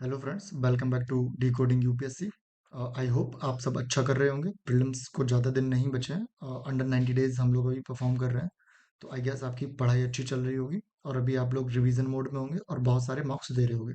Hello friends, welcome back to the coding UPSC. I hope आप सब अच्छा कर रहे होंगे। प्रीलिम्स को ज़्यादा दिन नहीं बचे हैं। अंडर 90 डेज हम लोग अभी परफॉर्म कर रहे हैं। तो आई गेस आपकी पढ़ाई अच्छी चल रही होगी और अभी आप लोग रिवीजन मोड में होंगे और बहुत सारे मॉक्स दे रहे होंगे।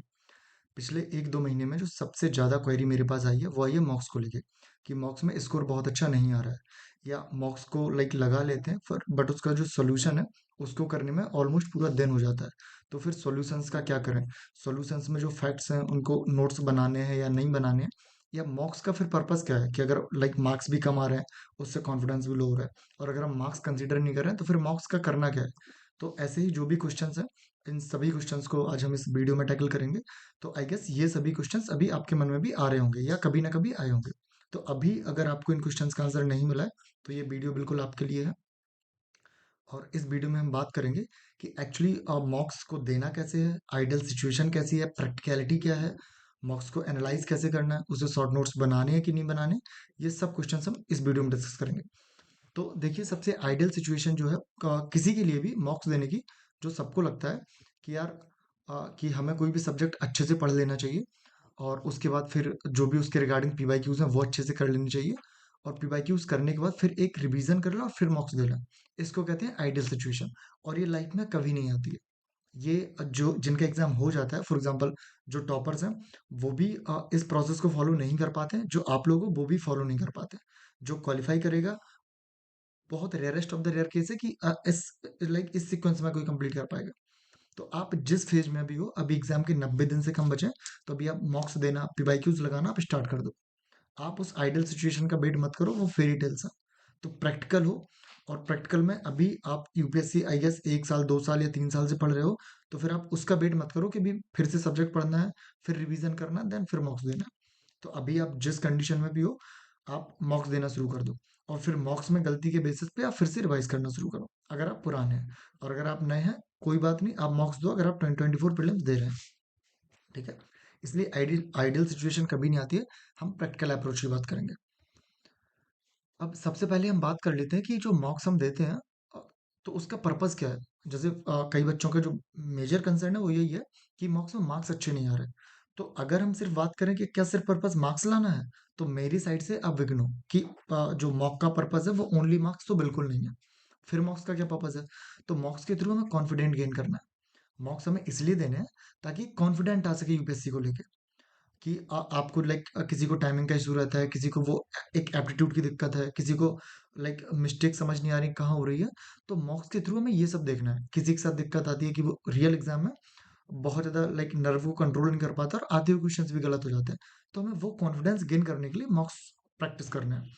पिछले 1-2 महीने में जो सबसे ज़्यादा क्वेरी मेरे पास आई है वो आई है मॉक्स को लेके, कि मॉक्स में स्कोर बहुत अच्छा नहीं आ रहा है, या मॉक्स को लाइक लगा लेते हैं फिर बट उसका जो सॉल्यूशन है उसको करने में ऑलमोस्ट पूरा दिन हो जाता है। तो फिर सॉल्यूशंस का क्या करें? सॉल्यूशंस में जो फैक्ट्स हैं उनको नोट्स बनाने हैं या नहीं बनाने हैं, या मॉक्स का फिर पर्पस क्या है कि अगर लाइक मार्क्स भी कम आ रहे हैं उससे कॉन्फिडेंस भी लो हो रहा है, और अगर हम मार्क्स कंसीडर नहीं कर रहे हैं तो फिर मॉक्स का करना क्या है? तो ऐसे ही जो भी क्वेश्चंस हैं, इन सभी क्वेश्चंस को आज हम इस वीडियो में टैकल करेंगे। तो आई गेस ये सभी क्वेश्चंस अभी आपके मन में भी आ रहे होंगे या कभी ना कभी आए होंगे। तो अभी अगर आपको इन क्वेश्चंस का आंसर नहीं मिला है तो ये वीडियो बिल्कुल आपके लिए है। और इस वीडियो में हम बात करेंगे कि एक्चुअली मॉक्स को देना कैसे है, आइडियल सिचुएशन कैसी है, प्रैक्टिकलिटी क्या है, मॉक्स को एनालाइज कैसे करना है, उसे शॉर्ट नोट्स बनाने हैं कि नहीं बनाने, ये सब क्वेश्चंस हम इस वीडियो में डिस्कस करेंगे। तो देखिए, सबसे आइडियल सिचुएशन जो है किसी के लिए भी मॉक्स देने की, जो सबको लगता है कि यार कि हमें कोई भी सब्जेक्ट अच्छे से पढ़ लेना चाहिए, और उसके बाद फिर जो भी उसके रिगार्डिंग पीवाईक्यूज हैं वो अच्छे से कर लेनी चाहिए, और पीवाईक्यूज करने के बाद फिर एक रिवीजन कर लो और फिर मॉक्स दे लें। इसको कहते हैं आइडियल सिचुएशन। और ये लाइफ में कभी नहीं आती है। ये जो जिनका एग्जाम हो जाता है, फॉर एग्जांपल जो टॉपर्स हैं, वो भी इस प्रोसेस को फॉलो नहीं कर पाते हैं, जो आप लोग हो वो भी फॉलो नहीं कर पाते हैं। जो क्वालिफाई करेगा, बहुत rarest of the rare case है कि इस सीक्वेंस में कोई कंप्लीट कर पाएगा। तो आप जिस फेज में भी हो, अभी एग्जाम के 90 दिन से कम बचे हैं, तो अभी आप मॉक्स देना, पीवाईक्यूज लगाना आप स्टार्ट कर दो। आप उस आइडियल सिचुएशन का वेट मत करो, वो फेरी टेल्स है। तो प्रैक्टिकल हो, और प्रैक्टिकल में अभी आप यूपीएससी आई गेस 1 साल 2 साल या 3 साल से पढ़ रहे हो, तो फिर आप उसका वेट मत करो कि भी फिर से सब्जेक्ट पढ़ना है, फिर रिवीजन करना, देन फिर मॉक्स देना है। तो अभी आप जिस कंडीशन में भी हो, आप मॉक्स देना शुरू कर दो, और फिर मॉक्स में गलती के बेसिस पे आप फिर से रिवाइज करना शुरू करो अगर आप पुराने हैं। और अगर आप नए हैं, कोई बात नहीं, आप मॉक्स दो अगर आप 2024 प्रीलिम्स दे रहे हैं। ठीक है? इसलिए आइडियल आइडियल सिचुएशन कभी नहीं आती है। हम प्रैक्टिकल अप्रोच की बात करेंगे। अब सबसे पहले हम बात कर लेते हैं कि जो मॉक्स हम देते हैं, अ, तो उसका पर्पस क्या है। जैसे कई बच्चों का जो मेजर कंसर्न है वो यही है कि मॉक्स में मार्क्स अच्छे नहीं आ रहे। तो अगर हम सिर्फ बात करें कि क्या सिर्फ पर्पस मार्क्स लाना है, तो मेरी साइड से आप विघ्नो कि जो मॉक का पर्पस है वो ओनली मार्क्स तो बिल्कुल नहीं है। फिर मॉक्स का क्या पर्पस है? तो मॉक्स के थ्रू हमें कॉन्फिडेंट गेन करना है। मॉक्स हमें इसलिए देने हैं ताकि कॉन्फिडेंट आ सके यूपीएससी को लेके, कि आपको लाइक किसी को टाइमिंग का इशू रहता है, किसी को वो एक एप्टीट्यूड की दिक्कत है, किसी को लाइक मिस्टेक समझ नहीं आ रही कहाँ हो रही है। तो मॉक्स के थ्रू हमें ये सब देखना है। किसी के साथ दिक्कत आती है कि वो रियल एग्जाम में बहुत ज़्यादा लाइक नर्व को कंट्रोल नहीं कर पाता और आते हुए क्वेश्चंस भी गलत हो जाते हैं। तो हमें वो कॉन्फिडेंस गेन करने के लिए मॉक्स प्रैक्टिस करना है।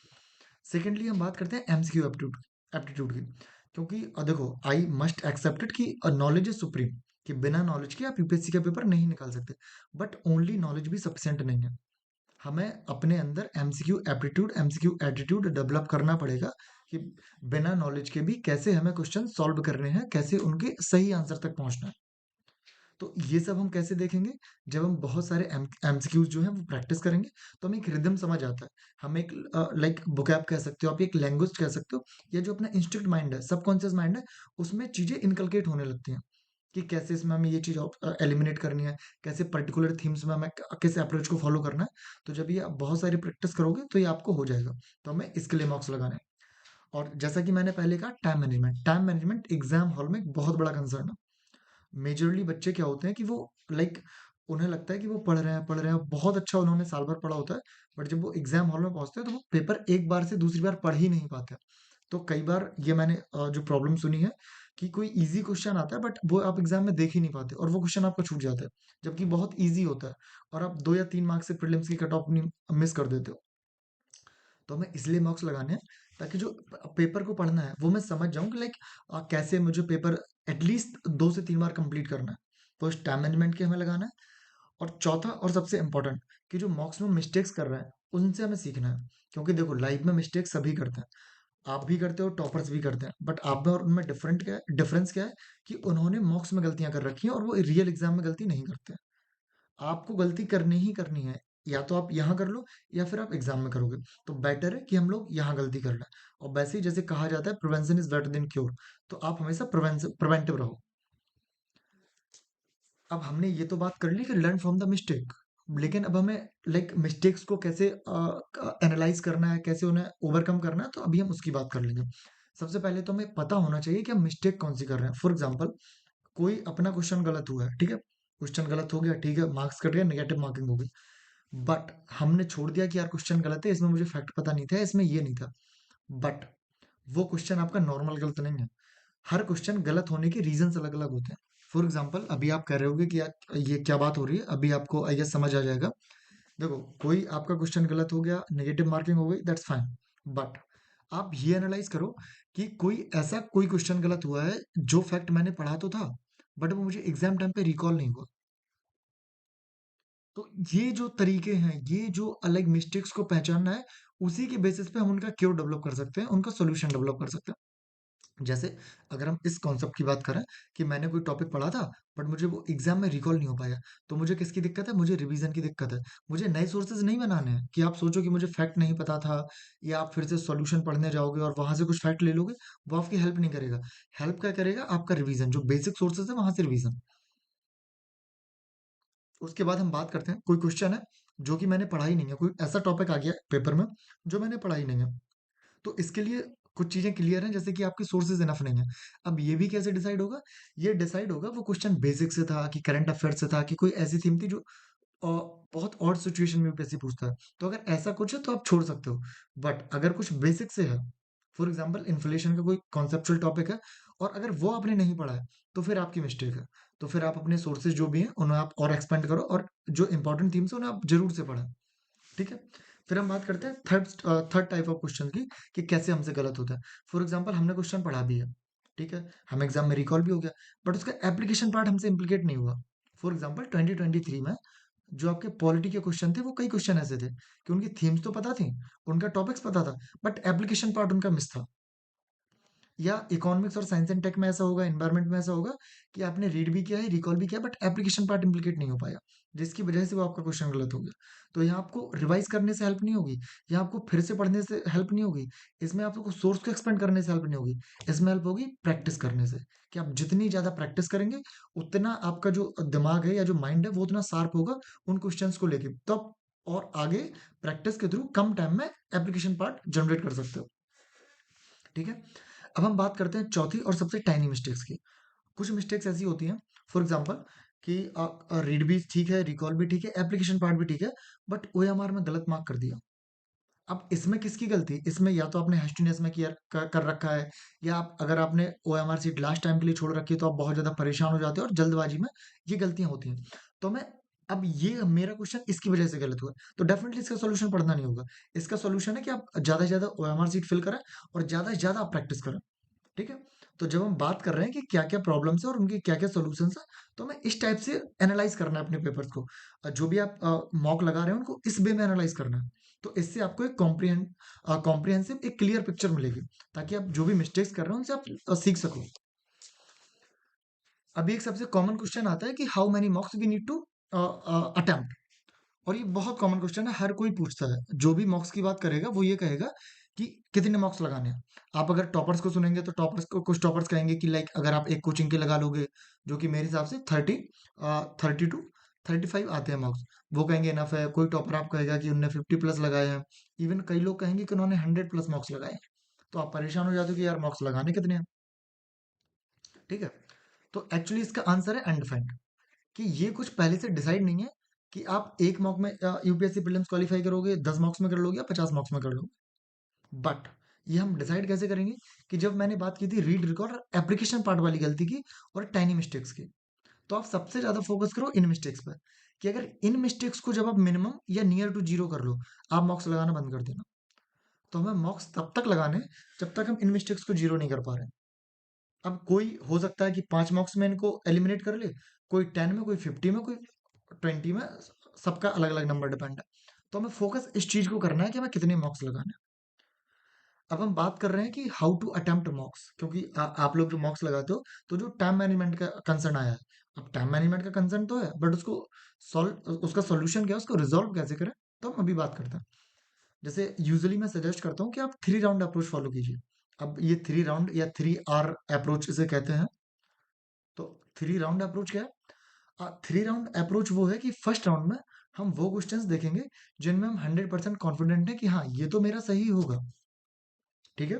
सेकेंडली हम बात करते हैं एमसीक्यू एप्टीट्यूड एप्टीट्यूड की। क्योंकि देखो, आई मस्ट एक्सेप्टेड कि नॉलेज इज सुप्रीम, कि बिना नॉलेज के आप यूपीएससी का पेपर नहीं निकाल सकते। बट ओनली नॉलेज भी सफिशिएंट नहीं है। हमें अपने अंदर MCQ aptitude, MCQ attitude develop करना पड़ेगा, कि बिना नॉलेज के भी कैसे हमें क्वेश्चन सॉल्व करने हैं, कैसे उनके सही आंसर तक पहुंचना है। तो ये सब हम कैसे देखेंगे? जब हम बहुत सारे एमसीक्यूज जो हैं वो प्रैक्टिस करेंगे, तो हमें एक रिदम समझ आता है। हम एक लाइक वोकैब कह सकते हो, आप एक लैंग्वेज कह सकते हो, या जो अपना इंस्टिंक्ट माइंड है, सबकॉन्शियस माइंड है, उसमें चीजें इनकलकेट होने लगती हैं, कि कैसे इसमें हमें ये चीज एलिमिनेट करनी है, कैसे पर्टिकुलर थीम्स में हमें किस अप्रोच को फॉलो करना है। तो जब ये आप बहुत सारी प्रैक्टिस करोगे तो ये आपको हो जाएगा। तो हमें इसके लिए मार्क्स लगाने हैं। और जैसा कि मैंने पहले कहा, टाइम मैनेजमेंट एग्जाम हॉल में एक बहुत बड़ा कंसर्न है। मेजरली बच्चे क्या होते हैं कि वो लाइक उन्हें लगता है कि वो पढ़ रहे हैं, बहुत अच्छा उन्होंने साल भर पढ़ा होता है, बट जब वो एग्जाम हॉल में पहुंचते हैं तो वो पेपर एक बार से दूसरी बार पढ़ ही नहीं पाते। तो कई बार ये मैंने जो प्रॉब्लम सुनी है, कि कोई इजी क्वेश्चन आता है बट वो आप एग्जाम में देख ही नहीं पाते और वो क्वेश्चन आपका छूट जाता है, जबकि बहुत इजी होता है, और आप 2 या 3 मार्क्स से प्रीलिम्स की कट ऑफ मिस कर देते हो। तो हमें इसलिए मार्क्स लगाने हैं ताकि जो पेपर को पढ़ना है वो मैं समझ जाऊं कि लाइक कैसे मुझे पेपर एटलीस्ट 2 से 3 बार कंप्लीट करना है। फर्स्ट, टाइम मैनेजमेंट के हमें लगाना है। और चौथा और सबसे इंपॉर्टेंट, कि जो मॉक्स में मिस्टेक्स कर रहे हैं उनसे हमें सीखना है। क्योंकि देखो, लाइफ में मिस्टेक सभी करते हैं, आप भी करते हो, टॉपर्स भी करते हैं, बट आप में और उनमें डिफरेंस क्या है, कि उन्होंने मॉक्स में गलतियां कर रखी हैं और वो रियल एग्जाम में गलती नहीं करते। आपको गलती करनी ही करनी है, या तो आप यहाँ कर लो या फिर आप एग्जाम में करोगे। तो बेटर है कि हम लोग यहाँ गलती कर लें। और वैसे ही जैसे कहा जाता है, prevention is better than cure. तो आप हमेशा प्रिवेंटिव रहो। अब हमने ये तो बात कर ली कि लर्न फ्रॉम द मिस्टेक, लेकिन अब हमें लाइक मिस्टेक्स को कैसे एनालाइज करना है, कैसे उन्हें ओवरकम करना है, तो अभी हम उसकी बात कर लेंगे। सबसे पहले तो हमें पता होना चाहिए कि हम मिस्टेक कौन सी कर रहे हैं। फॉर एग्जाम्पल, कोई अपना क्वेश्चन गलत हुआ है, ठीक है, क्वेश्चन गलत हो गया, ठीक है, मार्क्स कट गया, नेगेटिव मार्किंग हो गई। बट हमने छोड़ दिया कि यार क्वेश्चन गलत है, इसमें मुझे फैक्ट पता नहीं था, इसमें ये नहीं था। बट वो क्वेश्चन आपका नॉर्मल गलत नहीं है। हर क्वेश्चन गलत होने के रीजंस अलग अलग होते हैं। फॉर एग्जाम्पल, अभी आप कह रहे होगे कि यार ये क्या बात हो रही है, अभी आपको आई गेस समझ आ जाएगा। देखो, कोई आपका क्वेश्चन गलत हो गया, नेगेटिव मार्किंग हो गई, दैट्स फाइन। बट आप ये एनालाइज करो कि कोई क्वेश्चन गलत हुआ है जो फैक्ट मैंने पढ़ा तो था, बट वो मुझे एग्जाम टाइम पे रिकॉल नहीं हुआ। तो ये जो तरीके हैं, ये जो अलग मिस्टेक्स को पहचानना है, उसी के बेसिस पे हम उनका क्योर डेवलप कर सकते हैं, उनका सॉल्यूशन डेवलप कर सकते हैं। जैसे अगर हम इस कॉन्सेप्ट की बात करें कि मैंने कोई टॉपिक पढ़ा था, बट मुझे वो एग्जाम में रिकॉल नहीं हो पाया, तो मुझे किसकी दिक्कत है? मुझे रिवीजन की दिक्कत है। मुझे नए सोर्सेज नहीं बनाने हैं कि आप सोचो कि मुझे फैक्ट नहीं पता था, या आप फिर से सॉल्यूशन पढ़ने जाओगे और वहां से कुछ फैक्ट ले लोगे। वो आपकी हेल्प नहीं करेगा। हेल्प क्या करेगा? आपका रिवीजन, जो बेसिक सोर्सेज है वहां से रिवीजन। उसके बाद हम बात करते हैं, कोई क्वेश्चन है जो कि मैंने पढ़ा ही नहीं है, कोई ऐसा टॉपिक आ गया पेपर में जो मैंने पढ़ा ही नहीं है। तो इसके लिए कुछ चीजें क्लियर हैं, जैसे कि आपके सोर्सेज इनफ नहीं है। अब ये भी कैसे डिसाइड होगा? ये डिसाइड होगा वो क्वेश्चन बेसिक से था, कि करंट अफेयर से था, कि कोई ऐसी थीम थी जो अ, बहुत ऑड सिचुएशन में यूपीएससी पूछता है। तो अगर ऐसा कुछ है तो आप छोड़ सकते हो। बट अगर कुछ बेसिक से है, फॉर एग्जाम्पल इन्फ्लेशन का कोई कॉन्सेप्चुअल टॉपिक है, और अगर वो आपने नहीं पढ़ा है, तो फिर आपकी मिस्टेक है। तो फिर आप अपने सोर्सेज जो भी हैं उन्हें आप और एक्सपेंड करो, और जो इंपॉर्टेंट थीम्स है उन्हें आप जरूर से पढ़ें। ठीक है। फिर हम बात करते हैं थर्ड टाइप ऑफ क्वेश्चन की, कि कैसे हमसे गलत होता है। फॉर एग्जाम्पल, हमने क्वेश्चन पढ़ा भी है, ठीक है, हम एग्जाम में रिकॉल भी हो गया, बट उसका एप्लीकेशन पार्ट हमसे इम्प्लीकेट नहीं हुआ। फॉर एग्जाम्पल 2023 में जो आपके पॉलिटी के क्वेश्चन थे, वो कई क्वेश्चन ऐसे थे कि उनकी थीम्स तो पता थी, उनका टॉपिक्स पता था, बट एप्लीकेशन पार्ट उनका मिस था। या इकोनॉमिक्स और साइंस एंड टेक में ऐसा होगा, एनवायरनमेंट में ऐसा होगा कि आपने रीड भी किया है, रिकॉल भी किया, बट एप्लीकेशन पार्ट इंप्लीकेट नहीं हो पाया, जिसकी वजह से वो आपका क्वेश्चन गलत हो गया। तो यहाँ आपको रिवाइज करने से हेल्प नहीं होगी, यहाँ आपको फिर से पढ़ने से हेल्प नहीं होगी, इसमें आपको सोर्स को एक्सपेंड करने से हेल्प नहीं होगी। इसमें हेल्प होगी प्रैक्टिस करने से, कि आप जितनी ज्यादा प्रैक्टिस करेंगे, उतना आपका जो दिमाग है या जो माइंड है वो उतना शार्प होगा उन क्वेश्चंस को लेके, तब और आगे प्रैक्टिस के थ्रू कम टाइम में एप्लीकेशन पार्ट जनरेट कर सकते हो। ठीक है। अब हम बात करते हैं चौथी और सबसे टाइनी मिस्टेक्स की। कुछ मिस्टेक्स ऐसी होती हैं, फॉर एग्जांपल, कि रीड भी ठीक है, रिकॉल भी ठीक है, एप्लीकेशन पार्ट भी ठीक है, बट ओएमआर में गलत मार्क कर दिया। अब इसमें किसकी गलती? इसमें या तो आपने हैस्टीनेस में किया कर रखा है, या अगर आपने ओएमआर सीट लास्ट टाइम के लिए छोड़ रखी है, तो आप बहुत ज्यादा परेशान हो जाते हो और जल्दबाजी में ये गलतियां होती हैं। तो मैं अब ये मेरा क्वेश्चन इसकी वजह से गलत हुआ, तो डेफिनेटली इसका सॉल्यूशन पढ़ना नहीं होगा। इसका सॉल्यूशन है कि आप ज्यादा से ज्यादा ओएमआर सीट फिल करें, और ज्यादा से ज्यादा आप प्रैक्टिस करें। ठीक है। तो जब हम बात कर रहे हैं कि क्या क्या प्रॉब्लम्स है और उनके क्या क्या सॉल्यूशंस है, तो हमें इस टाइप से एनालाइज करना है अपने पेपर्स को। जो भी आप मॉक लगा रहे हैं उनको इस वे में एनालाइज करना है। तो इससे आपको एक कॉम्प्रिहेंसिव, एक क्लियर पिक्चर मिलेगी, ताकि आप जो भी मिस्टेक्स कर रहे हो उनसे आप सीख सको। अभी एक सबसे कॉमन क्वेश्चन आता है कि how many mocks we need to attempt. और ये बहुत कॉमन क्वेश्चन है, हर कोई पूछता है। जो भी मॉक्स की बात करेगा वो ये कहेगा कि कितने मॉक्स लगाने हैं। आप अगर टॉपर्स को सुनेंगे, तो टॉपर्स को, कुछ टॉपर्स कहेंगे कि लाइक अगर आप एक कोचिंग के लगा लोगे, जो कि मेरे हिसाब से 30 टू 35 आते हैं मॉक्स, वो कहेंगे इनफ है। कोई टॉपर आप कहेगा कि उन्होंने 50 प्लस लगाए हैं। इवन कई लोग कहेंगे कि उन्होंने 100 प्लस मॉक्स लगाए हैं। तो आप परेशान हो जाते हो कि यार मॉक्स लगाने कितने हैं। ठीक है। तो एक्चुअली इसका आंसर है अनडिफाइंड, कि ये कुछ पहले से डिसाइड नहीं है कि आप एक मॉक में यूपीएससी प्रीलिम्स क्वालिफाई करोगे, 10 मॉक्स में कर लोगे या 50 मॉक्स में कर लोगे। बट ये हम डिसाइड कैसे करेंगे? कि जब मैंने बात की थी रीड रिकॉर्ड और एप्लीकेशन पार्ट वाली गलती की, और टाइनी मिस्टेक्स की, तो आप सबसे ज्यादा फोकस करो इन मिस्टेक्स पर, कि अगर इन मिस्टेक्स को जब आप मिनिमम या नियर टू जीरो कर लो, आप मॉक्स लगाना बंद कर देना। तो हमें मॉक्स तब तक लगाने हैं जब तक हम इन मिस्टेक्स को जीरो नहीं कर पा रहे हैं। अब कोई हो सकता है कि 5 मॉक्स में इनको एलिमिनेट कर ले, कोई 10 में, कोई 50 में, कोई 20 में। सबका अलग अलग नंबर डिपेंड है। तो हमें फोकस इस चीज को करना है कि हमें कितने मॉक्स लगाने हैं। अब हम बात कर रहे हैं कि हाउ टू अटेम्प्ट मॉक्स, क्योंकि आप लोग जो मॉक्स लगाते हो, तो जो टाइम मैनेजमेंट का कंसर्न आया है। अब टाइम मैनेजमेंट का कंसर्न तो है, बट उसका सॉल्यूशन क्या है, उसको रिजॉल्व कैसे करें, तो हम अभी बात करते हैं। जैसे यूजुअली मैं सजेस्ट करता हूँ कि आप 3 राउंड अप्रोच फॉलो कीजिए। अब ये 3 राउंड या 3R अप्रोच इसे कहते हैं। तो 3 राउंड अप्रोच क्या है? 3 राउंड अप्रोच वो है कि फर्स्ट राउंड में हम वो क्वेश्चंस देखेंगे जिनमें हम 100% कॉन्फिडेंट है कि हाँ ये तो मेरा सही होगा। ठीक है।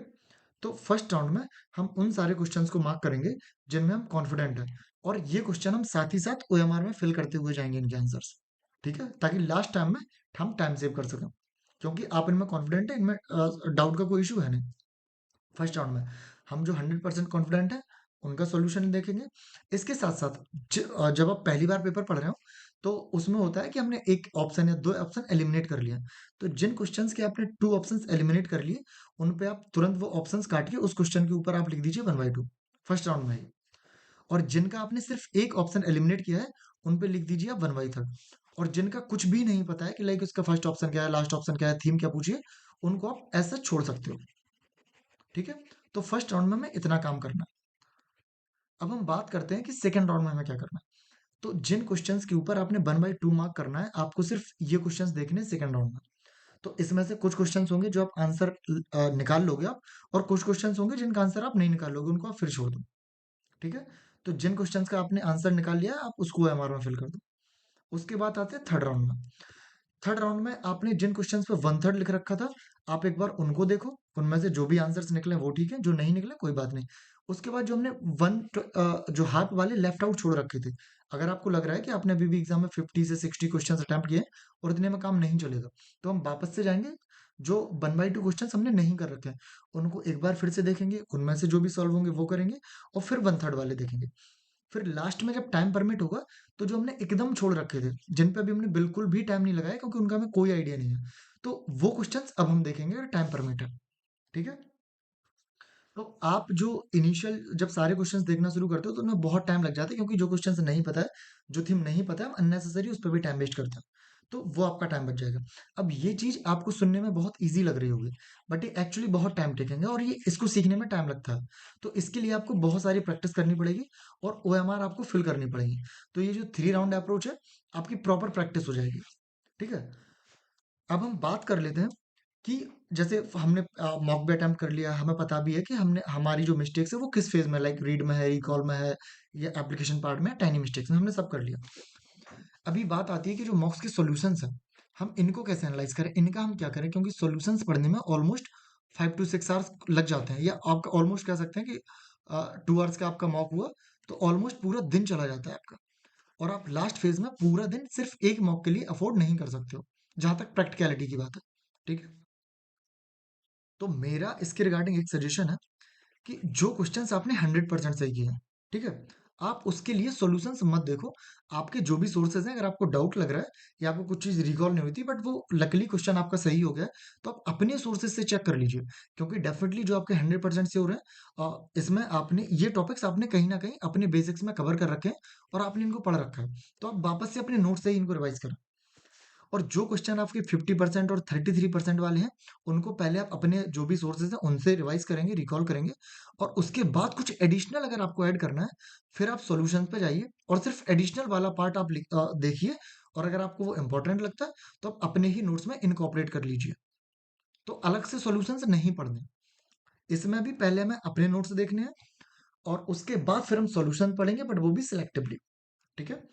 तो फर्स्ट राउंड में हम उन सारे क्वेश्चंस को मार्क करेंगे जिनमें हम कॉन्फिडेंट है, और ये क्वेश्चन हम साथ ही साथ ओएमआर में फिल करते हुए जाएंगे इनके आंसर्स। ठीक है, ताकि लास्ट टाइम में हम टाइम सेव कर सकें, क्योंकि आप इनमें कॉन्फिडेंट है, इनमें डाउट का कोई इशू है नहीं। फर्स्ट राउंड में हम जो 100% कॉन्फिडेंट है उनका सॉल्यूशन देखेंगे। इसके साथ साथ जब आप पहली बार पेपर पढ़ रहे हो तो उसमें होता है कि हमने एक ऑप्शन या दो ऑप्शन एलिमिनेट कर लिया। तो जिन क्वेश्चंस के आपने टू ऑप्शंस एलिमिनेट कर लिए, उन पे आप तुरंत वो ऑप्शंस काट के उस क्वेश्चन के ऊपर आप लिख दीजिए 1/2, फर्स्ट राउंड में ही। और जिनका आपने सिर्फ एक ऑप्शन एलिमिनेट किया है, उन पे लिख दीजिए आप 1/3। और जिनका कुछ भी नहीं पता है कि लाइक उसका फर्स्ट ऑप्शन क्या है, लास्ट ऑप्शन क्या है, थीम क्या पूछिए, उनको आप ऐसा छोड़ सकते हो। ठीक है। तो फर्स्ट राउंड में हमें इतना काम करना है। अब हम बात करते हैं कि सेकंड राउंड में हमें क्या करना है। तो जिन क्वेश्चंस के ऊपर आपने 1/2 मार्क करना है, आपको सिर्फ ये क्वेश्चंस देखने सेकंड राउंड में। तो इसमें से कुछ क्वेश्चंस होंगे जो आप आंसर निकाल लोगे आप, और कुछ क्वेश्चंस होंगे जिनका आंसर आप नहीं निकाल लोगे, उनको आप फिर छोड़ दो। ठीक है। तो जिन क्वेश्चंस का आपने आंसर निकाल लिया है, आप उसको एमआर में फिल कर दो। उसके बाद आते हैं थर्ड राउंड में। थर्ड राउंड में आपने जिन क्वेश्चंस पे 1/3 लिख रखा था, आप एक बार उनको देखो। उनमें से जो भी आंसर्स निकले वो ठीक है, जो नहीं निकले कोई बात नहीं। उसके बाद जो हमने जो हाफ वाले लेफ्ट आउट छोड़ रखे थे, अगर आपको लग रहा है कि आपने अभी भी एग्जाम में 50 से 60 क्वेश्चन अटेम्प्ट किए और इतने में काम नहीं चलेगा, तो हम वापस से जाएंगे। जो 1/2 क्वेश्चन हमने नहीं कर रखे हैं, उनको एक बार फिर से देखेंगे, उनमें से जो भी सॉल्व होंगे वो करेंगे, और फिर 1/3 वाले देखेंगे। फिर लास्ट में जब टाइम परमिट होगा, तो जो हमने एकदम छोड़ रखे थे, जिन पे अभी हमने बिल्कुल भी टाइम नहीं लगाया क्योंकि उनका हमें कोई आइडिया नहीं है, तो वो क्वेश्चंस अब हम देखेंगे अगर टाइम परमिट है। ठीक है। तो आप जो इनिशियल जब सारे क्वेश्चंस देखना शुरू करते हो तो उनमें बहुत टाइम लग जाता है, क्योंकि जो क्वेश्चंस नहीं पता है, जो थीम नहीं पता है, हम अननेसेसरी उस पर भी टाइम वेस्ट करते हैं। तो वो आपका टाइम बच जाएगा। अब ये चीज आपको सुनने में बहुत इजी लग रही होगी, बट ये एक्चुअली बहुत टाइम टेकिंग है, और ये इसको सीखने में टाइम लगता है। तो इसके लिए आपको बहुत सारी प्रैक्टिस करनी पड़ेगी, और ओएमआर आपको फिल करनी पड़ेगी। तो ये जो 3 राउंड अप्रोच है, आपकी प्रॉपर प्रैक्टिस हो जाएगी। ठीक है। अब हम बात कर लेते हैं कि जैसे हमने मॉक भी अटेम्प्ट कर लिया, हमें पता भी है कि हमने हमारी जो मिस्टेक्स है वो किस फेज में, लाइक रीड में है, रिकॉल में है, या एप्लीकेशन पार्ट में, टाइनी मिस्टेक्स में, हमने सब कर लिया। अभी बात आती है कि जो मॉक्स के सॉल्यूशंस हैं, हम इनको कैसे एनालाइज करें, इनका हम क्या करें, क्योंकि सॉल्यूशंस पढ़ने में ऑलमोस्ट 5 to 6 आवर्स लग जाते हैं, या आप ऑलमोस्ट कह सकते हैं कि 2 आवर्स का आपका मॉक हुआ, तो ऑलमोस्ट पूरा दिन चला जाता है आपका। और आप लास्ट फेज में पूरा दिन सिर्फ एक मॉक के लिए अफोर्ड नहीं कर सकते हो, जहां तक प्रैक्टिकलिटी की बात है। ठीक है। तो मेरा इसके रिगार्डिंग एक सजेशन है कि जो क्वेश्चंस आपने 100% सही किए हैं, ठीक है, आप उसके लिए सॉल्यूशंस मत देखो। आपके जो भी सोर्सेज हैं, अगर आपको डाउट लग रहा है या आपको कुछ चीज रिकॉल नहीं होती, बट वो लकली क्वेश्चन आपका सही हो गया है, तो आप अपने सोर्सेज से चेक कर लीजिए। क्योंकि डेफिनेटली जो आपके 100% से हो रहे हैं, इसमें आपने ये टॉपिक्स आपने कहीं ना कहीं अपने बेसिक्स में कवर कर रखे हैं, और आपने इनको पढ़ रखा है। तो आप वापस से अपने नोट से ही इनको रिवाइज करें। और जो क्वेश्चन आपके 50% और 33% वाले हैं, उनको पहले आप अपने जो भी सोर्सेज हैं उनसे रिवाइज करेंगे, रिकॉल करेंगे, और उसके बाद कुछ एडिशनल अगर आपको ऐड करना है, फिर आप सॉल्यूशंस पे जाइए और सिर्फ एडिशनल वाला पार्ट आप देखिए। और अगर आपको वो इंपॉर्टेंट लगता है, तो आप अपने ही नोट्स में इनकॉर्पोरेट कर लीजिए। तो अलग से सॉल्यूशंस नहीं पढ़ने, इसमें भी पहले हमें अपने नोट्स देखने हैं, और उसके बाद फिर हम सॉल्यूशन पढ़ेंगे, बट वो भी सिलेक्टिवली। ठीक है।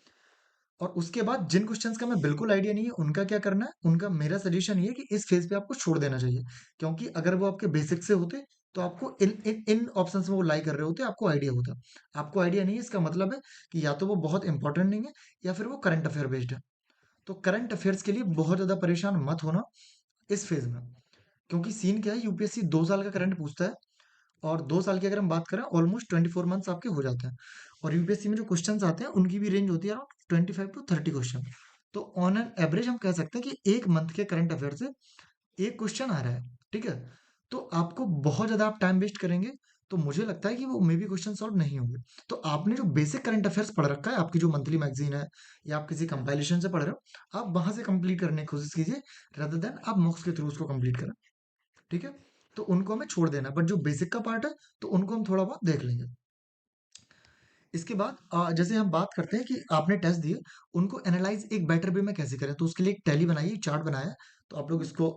और उसके बाद जिन क्वेश्चंस का मैं बिल्कुल आइडिया नहीं है उनका क्या करना है, उनका मेरा सजेशन ये है कि इस फेज पे आपको छोड़ देना चाहिए। क्योंकि अगर वो आपके बेसिक से होते, तो आपको इन इन इन ऑप्शंस में वो लाई कर रहे होते, आपको आइडिया होता। आपको आइडिया नहीं है, इसका मतलब है कि या तो वो बहुत इंपॉर्टेंट नहीं है, या फिर वो करंट अफेयर बेस्ड है। तो करंट अफेयर्स के लिए बहुत ज्यादा परेशान मत होना इस फेज में। क्योंकि सीन क्या है, यूपीएससी 2 साल का करंट पूछता है, और 2 साल की अगर हम बात करें, ऑलमोस्ट 24 मंथ्स आपके हो जाते हैं। और यूपीएससी में जो क्वेश्चंस आते हैं उनकी भी रेंज होती है अराउंड 25 to 30 क्वेश्चन। तो ऑन एन एवरेज हम कह सकते हैं कि एक मंथ के करंट अफेयर से एक क्वेश्चन आ रहा है। ठीक है। तो आपको बहुत ज्यादा आप टाइम वेस्ट करेंगे, तो मुझे लगता है कि वो मे बी क्वेश्चन सॉल्व नहीं होंगे। तो आपने जो बेसिक करंट अफेयर्स पढ़ रखा है, आपकी जो मंथली मैगजीन है, या आप किसी कंपाइलेशन से पढ़ रहे हो, आप वहां से कंप्लीट करने की कोशिश कीजिए, rather देन आप मॉक्स के थ्रू उसको कंप्लीट करें। ठीक है। तो उनको हमें छोड़ देना, बट जो बेसिक का पार्ट है, तो उनको हम थोड़ा बहुत देख लेंगे। इसके बाद जैसे हम बात करते हैं कि आपने टेस्ट दिए, उनको एनालाइज एक बेटर वे में कैसे करें, तो उसके लिए एक टैली बनाइए, चार्ट बनाया है। तो आप लोग इसको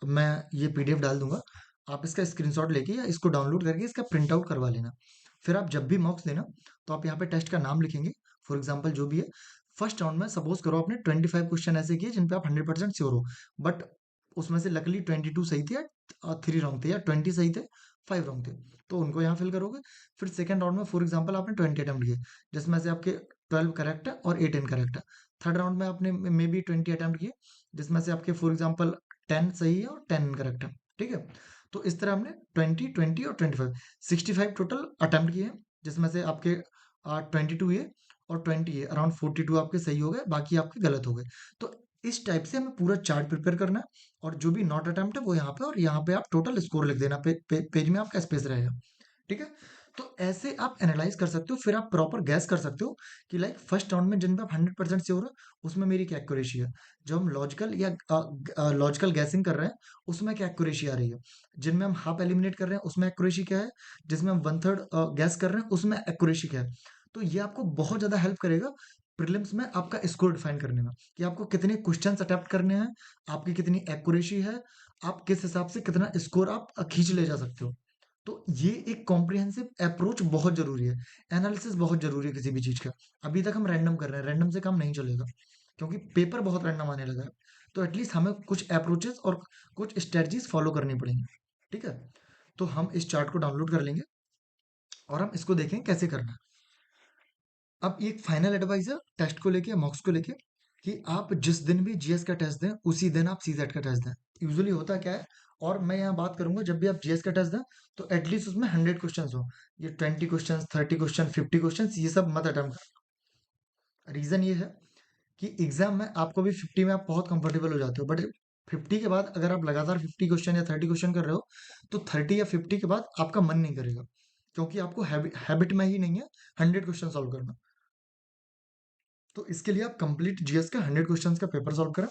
मैं ये पीडीएफ डाल दूंगा, आप इसका स्क्रीनशॉट लेके या इसको डाउनलोड करके इसका प्रिंट आउट करवा लेना। फिर आप जब भी मॉक्स देना, तो आप यहाँ पे टेस्ट का नाम लिखेंगे, फॉर एग्जाम्पल जो भी है, फर्स्ट राउंड में सपोज करो आपने 25 क्वेश्चन ऐसे किए जिन पे आप 100% श्योर हो, बट उसमें से लकली 22 सही थे या 3 रॉन्ग थे या 20 सही थे, 5 रॉन्ग थे, तो उनको यहाँ फिल करोगे। फिर सेकंड राउंड में फॉर एग्जांपल आपने 20 अटेम्प्ट किए, जिसमें से आपके 12 करेक्ट है और 8 इनकरेक्ट है। थर्ड राउंड में आपने मे बी 20 अटेम्प्ट किए, जिसमें से आपके फॉर एग्जांपल 10 सही है और 10 इनकरेक्ट है। ठीक है, तो इस तरह हमने 20 20 और 25 65 टोटल अटेम्प्ट किए हैं, जिसमें से आपके 22 ये और 20 ये अराउंड 42 आपके सही हो गए, बाकी आपके गलत हो गए। तो इस टाइप से हमें पूरा चार्ट प्रिपेयर करना है, और जो भी नॉट अटेम्प्ट है वो यहाँ पे, और यहाँ पे आप टोटल स्कोर लिख देना, पेज में आपका स्पेस रहेगा। ठीक है, तो ऐसे आप एनालाइज कर सकते हो, फिर आप प्रॉपर गैस कर सकते हो कि लाइक फर्स्ट राउंड में जिन पे आप 100% श्योर हो उसमें मेरी क्या एक्यूरेसी है, जो हम लॉजिकल या लॉजिकल गैसिंग कर रहे हैं उसमें क्या एक्यूरेसी आ रही है, जिनमें हम हाफ एलिमिनेट कर रहे हैं उसमें एक्यूरेसी क्या है, जिसमें हम वन थर्ड गैस कर रहे हैं उसमें एक्यूरेसी क्या है। तो ये आपको बहुत ज्यादा हेल्प करेगा प्रीलिम्स में आपका स्कोर डिफाइन करने में, कि आपको कितने क्वेश्चंस अटेम्प्ट करने हैं, आपकी कितनी एक्यूरेसी है, आप किस हिसाब से कितना स्कोर आप खींच ले जा सकते हो। तो ये एक कॉम्प्रिहेंसिव अप्रोच बहुत जरूरी है, एनालिसिस बहुत जरूरी है किसी भी चीज का। अभी तक हम रैंडम कर रहे हैं, रैंडम से काम नहीं चलेगा, क्योंकि पेपर बहुत रैंडम आने लगा है। तो एटलीस्ट हमें कुछ अप्रोचेस और कुछ स्ट्रेटजीज फॉलो करनी पड़ेंगी। ठीक है, तो हम इस चार्ट को डाउनलोड कर लेंगे और हम इसको देखें कैसे करना है। अब एक फाइनल एडवाइस है टेस्ट को लेके, मॉक्स को लेके, कि आप जिस दिन भी जीएस का टेस्ट दें उसी दिन आप सीसेट का टेस्ट दें। यूजुअली होता क्या है, और मैं यहाँ बात करूंगा जब भी आप जीएस का टेस्ट दें तो एटलीस्ट उसमें 100 क्वेश्चन हो। ये 20 क्वेश्चन, 30 क्वेश्चन, 50 क्वेश्चन ये सब मत अटेम्प्ट कर। रीजन ये है कि एग्जाम में आपको भी 50 में आप बहुत कंफर्टेबल हो जाते हो, बट 50 के बाद अगर आप लगातार 50 क्वेश्चन या 30 क्वेश्चन कर रहे हो तो 30 या 50 के बाद आपका मन नहीं करेगा, क्योंकि आपको हैबिट में ही नहीं है 100 क्वेश्चन सॉल्व करना। तो इसके लिए आप कंप्लीट जीएस का 100 क्वेश्चन का पेपर सॉल्व करें,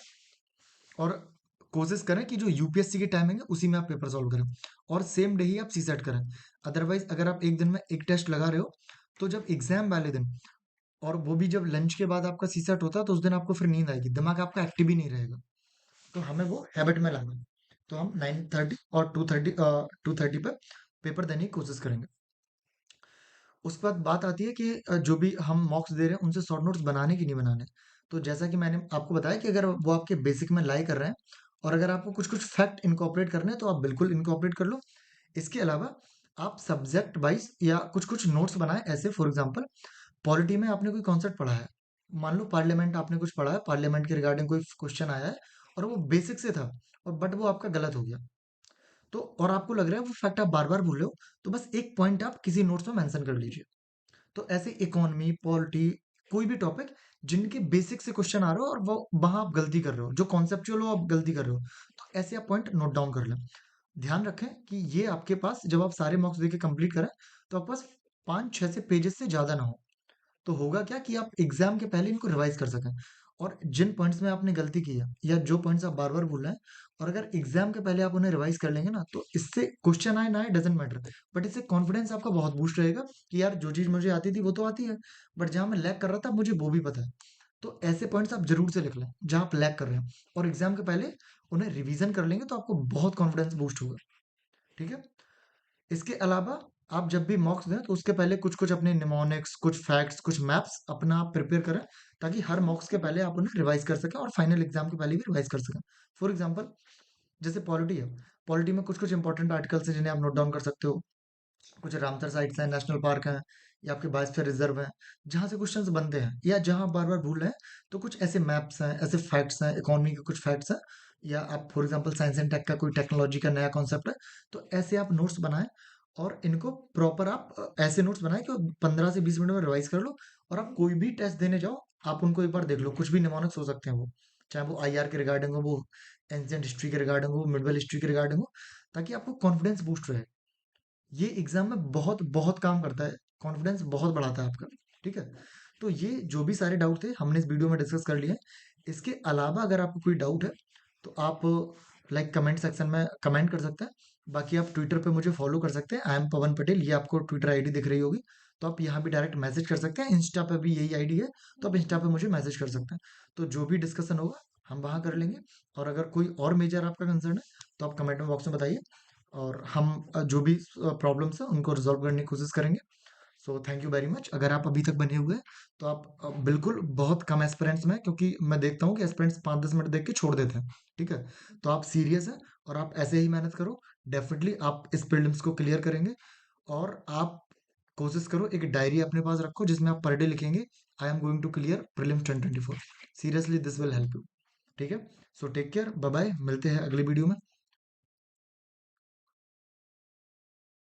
और कोशिश करें कि जो यूपीएससी की टाइमिंग है उसी में आप पेपर सॉल्व करें, और सेम डे ही आप सी सेट करें। अदरवाइज अगर आप एक दिन में एक टेस्ट लगा रहे हो तो जब एग्जाम वाले दिन, और वो भी जब लंच के बाद आपका सी सेट होता है, तो उस दिन आपको फिर नींद आएगी, दिमाग आपका एक्टिव ही नहीं रहेगा। तो हमें वो हैबिट में लाना है। तो हम 9:30 और 2:30 पे पेपर देने की कोशिश करेंगे। उसके बाद बात आती है कि जो भी हम मॉक्स दे रहे हैं उनसे शॉर्ट नोट्स बनाने की नहीं बनाने। तो जैसा कि मैंने आपको बताया कि अगर वो आपके बेसिक में लाई कर रहे हैं, और अगर आपको कुछ कुछ फैक्ट इनकॉर्पोरेट करने हैं तो आप बिल्कुल इनकॉर्पोरेट कर लो। इसके अलावा आप सब्जेक्ट वाइज या कुछ कुछ नोट्स बनाएं, ऐसे फॉर एग्जांपल पॉलिटी में आपने कोई कॉन्सेप्ट पढ़ा है, मान लो पार्लियामेंट आपने कुछ पढ़ा है, पार्लियामेंट के रिगार्डिंग कोई क्वेश्चन आया है और वो बेसिक से था, और बट वो आपका गलत हो गया, तो और आपको लग रहा है वो फैक्ट आप बार बार भूल रहे हो, तो बस एक पॉइंट आप किसी नोट्स में मेंशन कर लीजिए। तो ऐसे इकोनॉमी, पॉलिटी, कोई भी टॉपिक जिनके बेसिक से क्वेश्चन आ रहे हो और वो वहां आप गलती कर रहे हो, जो कॉन्सेप्चुअल हो आप गलती कर रहे हो, तो ऐसे आप पॉइंट नोट डाउन कर लें। ध्यान रखें कि ये आपके पास जब आप सारे मॉक्स देके कंप्लीट करें तो आपके पास 5-6 से पेजेस से ज्यादा ना हो। तो होगा क्या कि आप एग्जाम के पहले इनको रिवाइज कर सकें, और जिन पॉइंट्स में आपने गलती की है या जो पॉइंट्स आप बार बार भूल रहे हैं, और अगर एग्जाम के पहले आप उन्हें रिवाइज कर लेंगे ना, तो इससे क्वेश्चन आए ना आए डजेंट मैटर, बट इससे कॉन्फिडेंस आपका बहुत बूस्ट रहेगा कि यार जो चीज मुझे आती थी वो तो आती है, बट जहां मैं लैग कर रहा था मुझे वो भी पता है। तो ऐसे पॉइंट्स आप जरूर से लिख लें जहां आप लैग कर रहे हैं, और एग्जाम के पहले उन्हें रिवीजन कर लेंगे तो आपको बहुत कॉन्फिडेंस बूस्ट होगा। ठीक है, इसके अलावा आप जब भी मॉक्स दें तो उसके पहले कुछ कुछ अपने निमोनिक्स, कुछ फैक्ट्स, कुछ मैप्स अपना आप प्रिपेयर करें, ताकि हर मॉक्स के पहले आप उन्हें रिवाइज कर सकें और फाइनल एग्जाम के पहले भी रिवाइज कर सकें। फॉर एग्जाम्पल जैसे पॉलिटी है, पॉलिटी में कुछ कुछ इंपॉर्टेंट आर्टिकल्स हैं जिन्हें आप नोट डाउन कर सकते हो। कुछ रामसर साइट्स हैं, नेशनल पार्क हैं, या आपके बायोस्फीयर रिजर्व हैं, जहाँ से क्वेश्चंस बनते हैं या जहाँ आप बार बार भूल रहे हैं, तो कुछ ऐसे मैप्स हैं, ऐसे फैक्ट्स हैं, इकोनॉमी के कुछ फैक्ट्स हैं, या आप for example science and tech का कोई टेक्नोलॉजी का नया कॉन्सेप्ट है, तो ऐसे आप नोट्स बनाएं, और इनको प्रॉपर आप ऐसे नोट्स बनाएं कि 15 से 20 मिनट में रिवाइज कर लो, और आप कोई भी टेस्ट देने जाओ आप उनको एक बार देख लो, कुछ भी निमोनिक्स हो सकते हैं वो, चाहे वो आईआर के रिगार्डिंग हो, वो एंशियंट हिस्ट्री के रिगार्डिंग हो, मिडवल हिस्ट्री के रिगार्डिंग हो, ताकि आपको कॉन्फिडेंस बूस्ट रहे। ये एग्जाम में बहुत बहुत काम करता है, कॉन्फिडेंस बहुत बढ़ाता है आपका। ठीक है, तो ये जो भी सारे डाउट थे हमने इस वीडियो में डिस्कस कर लिए हैं। इसके अलावा अगर आपको कोई डाउट है तो आप लाइक कमेंट सेक्शन में कमेंट कर सकते हैं। बाकी आप ट्विटर पे मुझे फॉलो कर सकते हैं, आई एम पवन पटेल, ये आपको ट्विटर आईडी दिख रही होगी, तो आप यहाँ भी डायरेक्ट मैसेज कर सकते हैं। इंस्टा पे भी यही आईडी है, तो आप इंस्टा पे मुझे मैसेज कर सकते हैं। तो जो भी डिस्कशन होगा हम वहाँ कर लेंगे, और अगर कोई और मेजर आपका कंसर्न है तो आप कमेंट में बॉक्स में बताइए, और हम जो भी प्रॉब्लम्स हैं उनको रिजॉल्व करने की कोशिश करेंगे। So thank you very much. अगर आप अभी तक बने हुए हैं तो आप बिल्कुल, बहुत कम एस्पिरेंट्स में, क्योंकि मैं देखता हूँ कि एस्पिरेंट्स 5-10 मिनट देख के छोड़ देते हैं। ठीक है, तो आप सीरियस हैं और आप ऐसे ही मेहनत करो। डेफिनेटली आप इस प्रीलिम्स को क्लियर करेंगे। और आप कोशिश करो, एक डायरी अपने पास रखो जिसमें आप पर डे लिखेंगे, I am going to clear prelims 2024। Seriously this will help you. ठीक है, so take care, bye bye, मिलते हैं अगली वीडियो में।